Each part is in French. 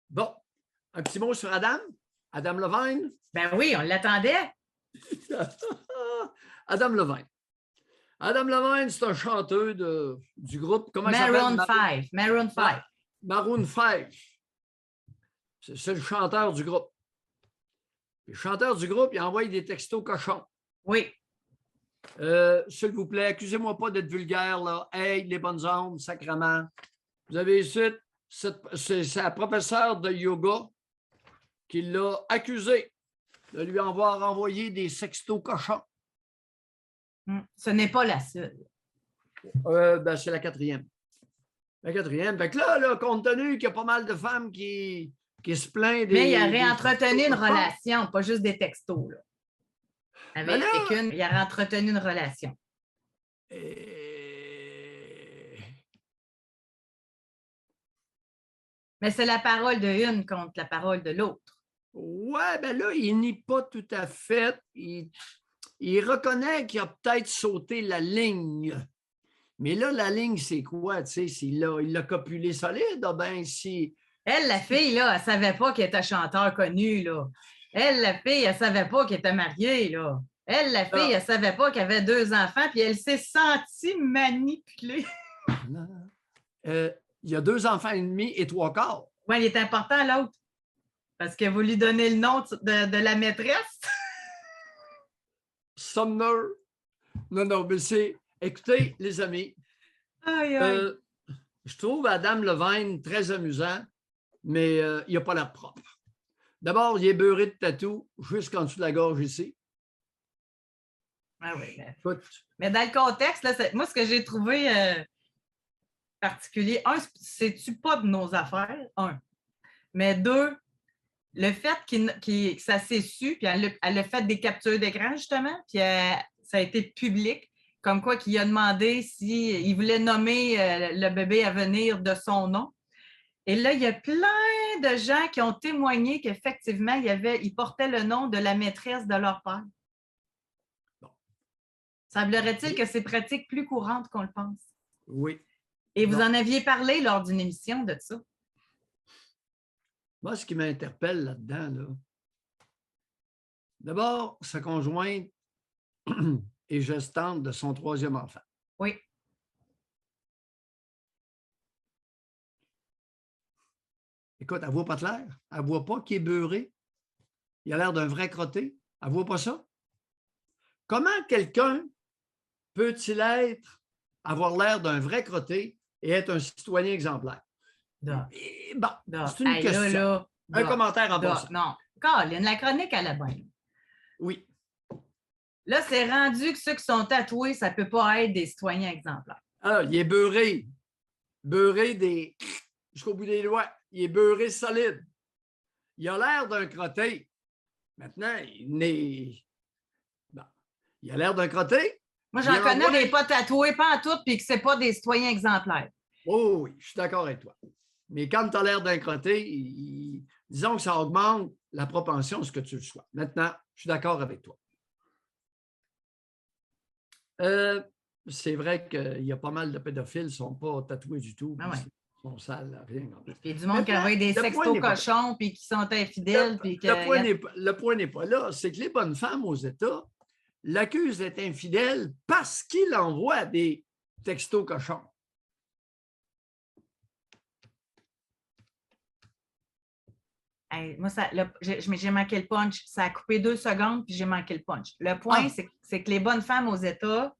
Bon, un petit mot sur Adam? Adam Levine? Ben oui, on l'attendait. Adam Levine. Adam Levine, c'est un chanteur du groupe. Comment il Maroon s'appelle? 5. Maroon 5. Maroon 5. C'est le chanteur du groupe. Le chanteur du groupe, il envoie des textos cochons. Oui. S'il vous plaît, accusez-moi pas d'être vulgaire, là. Hey, les bonnes ondes, sacrement. Vous avez ici, c'est sa professeure de yoga qui l'a accusé de lui avoir envoyé des sextos cochons. Ce n'est pas la seule. C'est la quatrième. La quatrième. Fait que là, compte tenu qu'il y a pas mal de femmes qui se plaignent des... Mais il a réentretenu une relation, pas juste des textos. Là. Avec une, il a réentretenu une relation. Mais c'est la parole de une contre la parole de l'autre. Ouais, ben là, il nie pas tout à fait. Il reconnaît qu'il a peut-être sauté la ligne. Mais là, la ligne, c'est quoi? Tu sais, il l'a copulé solide, ben si... Elle, la fille, là, elle ne savait pas qu'elle était chanteur connu, là. Elle, la fille, elle ne savait pas qu'elle était mariée, là. Elle, la fille, elle ne savait pas qu'elle avait 2 enfants, puis elle s'est sentie manipulée. Il y a 2 enfants et demi et 3 quarts. Oui, il est important, l'autre. Parce qu'elle va lui donner le nom de la maîtresse. Sumner. Non, mais c'est... Écoutez, les amis, je trouve Adam Levine très amusant, mais il n'a pas l'air propre. D'abord, il est beurré de tatou jusqu'en dessous de la gorge ici. Ah oui, mais dans le contexte, là, moi, ce que j'ai trouvé particulier, c'est-tu pas de nos affaires, mais 2, le fait que ça s'est su, puis elle a fait des captures d'écran, justement, puis ça a été public, comme quoi qu'il a demandé s'il voulait nommer le bébé à venir de son nom. Et là, il y a plein de gens qui ont témoigné qu'effectivement, il portait le nom de la maîtresse de leur père. Bon. Semblerait-il que c'est pratique plus courante qu'on le pense. Oui. Et vous en aviez parlé lors d'une émission de ça. Moi, ce qui m'interpelle là-dedans, là, d'abord, sa conjointe est gestante de son 3e enfant. Oui. Écoute, elle ne voit pas clair. Elle ne voit pas qu'il est beurré. Il a l'air d'un vrai crotté. Elle ne voit pas ça. Comment quelqu'un peut-il avoir l'air d'un vrai crotté et être un citoyen exemplaire? Bon, c'est une question. Un commentaire en passant. Non. Colin, la chronique à la bonne. Oui. Là, c'est rendu que ceux qui sont tatoués, ça ne peut pas être des citoyens exemplaires. Alors, il est beurré. Beurré jusqu'au bout des doigts. Il est beurré solide. Il a l'air d'un crotté. Maintenant, il a l'air d'un crotté. Moi, j'en connais des pas tatoués, pas en tout, puis que ce n'est pas des citoyens exemplaires. Oh oui, je suis d'accord avec toi. Mais quand tu as l'air d'un crotté, disons que ça augmente la propension à ce que tu le sois. Maintenant, je suis d'accord avec toi. C'est vrai qu'il y a pas mal de pédophiles qui ne sont pas tatoués du tout. Ah ouais. Ils sont sales, rien. Il y a du monde qui envoie des sextos cochons puis qui sont infidèles. Le point n'est pas là. C'est que les bonnes femmes aux États l'accusent d'être infidèle parce qu'il envoie des textos cochons. Hey, moi, j'ai manqué le punch. Ça a coupé 2 secondes, puis j'ai manqué le punch. Le point, c'est que les bonnes femmes aux États...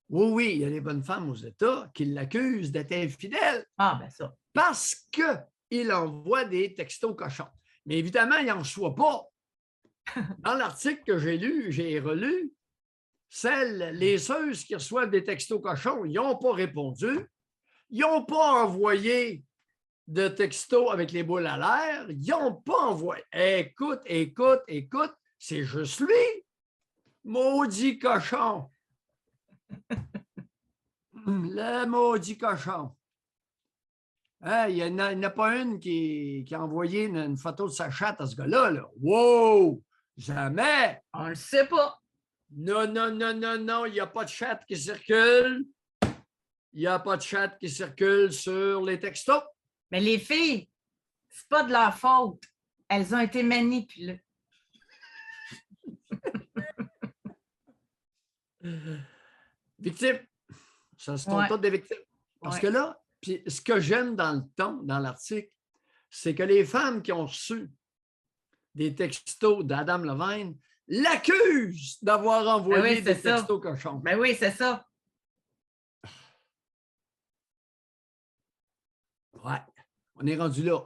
Oui, il y a les bonnes femmes aux États qui l'accusent d'être infidèle. Ah, ben ça. Parce qu'il envoie des textos cochons. Mais évidemment, il n'en reçoit pas. Dans l'article que j'ai relu, les ceux qui reçoivent des textos cochons, ils n'ont pas répondu. Ils n'ont pas envoyé de textos avec les boules à l'air. Ils n'ont pas envoyé. Écoute, c'est juste lui. Maudit cochon. Le maudit cochon. Hein, il n'y en a pas une qui a envoyé une photo de sa chatte à ce gars-là. Là. Wow! Jamais! On ne le sait pas. Non, il n'y a pas de chatte qui circule. Il n'y a pas de chatte qui circule sur les textos. Mais les filles, C'est pas de leur faute. Elles ont été manipulées. Victime. Ça se tombe Ouais. toutes des victimes. Parce Ouais. que là, puis ce que j'aime dans le ton, dans l'article, c'est que les femmes qui ont reçu des textos d'Adam Levine l'accusent d'avoir Ben envoyé oui, c'est des ça. textos cochons. Ben oui, c'est ça. Ouais, on est rendu là.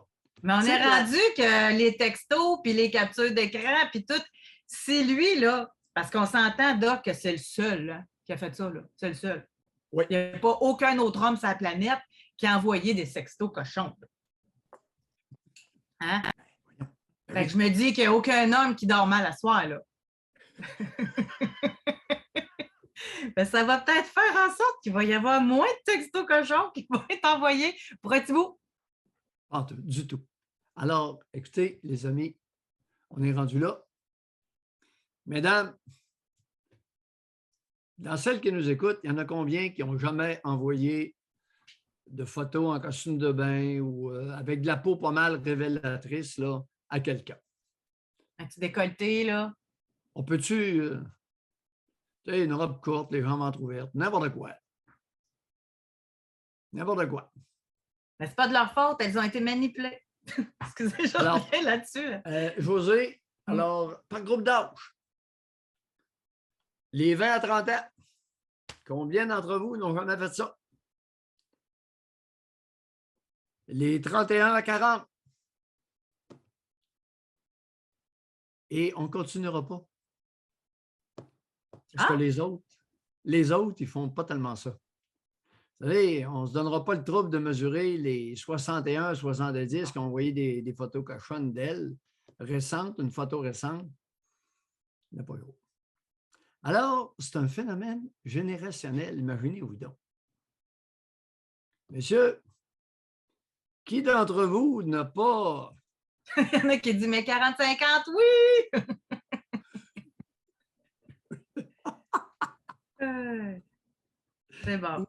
Mais on Tu sais, est rendu que les textos, puis les captures d'écran, puis tout, c'est lui, là, parce qu'on s'entend, Doc, que c'est le seul là, qui a fait ça, là. C'est le seul. Oui. Il n'y a pas aucun autre homme sur la planète qui a envoyé des sextos cochons. Hein? Fait que je me dis qu'il n'y a aucun homme qui dort mal à soir, là. Ben, ça va peut-être faire en sorte qu'il va y avoir moins de textos cochons qui vont être envoyés pour un petit bout. Pas du tout. Alors, écoutez, les amis, on est rendu là. Mesdames, dans celles qui nous écoutent, il y en a combien qui n'ont jamais envoyé de photos en costume de bain ou avec de la peau pas mal révélatrice là, à quelqu'un? Un petit décolleté, là. On peut-tu, tu sais, une robe courte, les jambes entrouvertes, n'importe quoi. N'importe quoi. Mais c'est pas de leur faute, elles ont été manipulées. Excusez, je reviens là-dessus. José, alors, par groupe d'âge, les 20 à 30 ans, combien d'entre vous n'ont jamais fait ça? Les 31 à 40. Et on ne continuera pas. Parce que les autres, ils ne font pas tellement ça. Vous savez, on ne se donnera pas le trouble de mesurer les 61, 70 qui ont envoyé des photos cochonnes d'elles, récentes, une photo récente. Il n'y a pas gros. Alors, c'est un phénomène générationnel, imaginez-vous donc. Messieurs, qui d'entre vous n'a pas... Il y en a qui disent, mais 40-50, oui! C'est bon.